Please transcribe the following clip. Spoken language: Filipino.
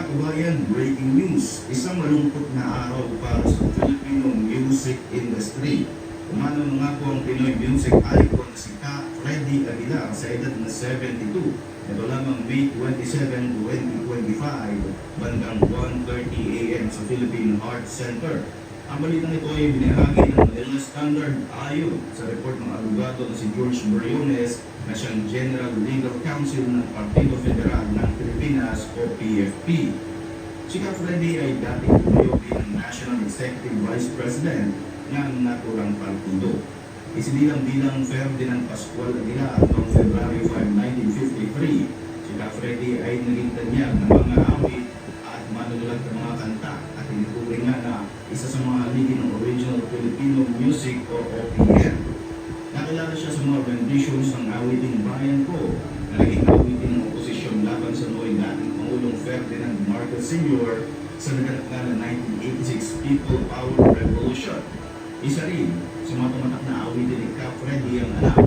kabayan, breaking news. Isang malungkot na araw para sa Filipino music industry. Umano nga po ang Pinoy music icon na si Ka Freddy Aguilar sa edad na 72. Ito lamang May 27, 2025, bandang 1:30 a.m. sa Philippine Heart Center. Ang balitang ito ay binahagi ng Manila Standard ayon sa report ng abogado na si George Briones na siyang General Legal Counsel ng Partido Federal ng Pilipinas o PFP. Si Ka Freddy ay dating tumayo bilang National Executive Vice President ng naturang partido. Isinilang bilang Ferdinand Pascual Aguilar noong February 5, 1953. Si Ka Freddy ay naging tanyag ng mga awit at manunulat ng mga kanta at tinuturing nga na isa sa mga haligi ng original Filipino music o OPM. Nakilala siya sa mga renditions ng awiting Bayan Ko na naging awitin ng oposisyon laban sa noy dating Pangulong Ferdinand Marcos Sr. sa naganap nga ng 1986 People Power Revolution. Isa rin sa mga tumatak na awitin ni Ka Freddy ang anak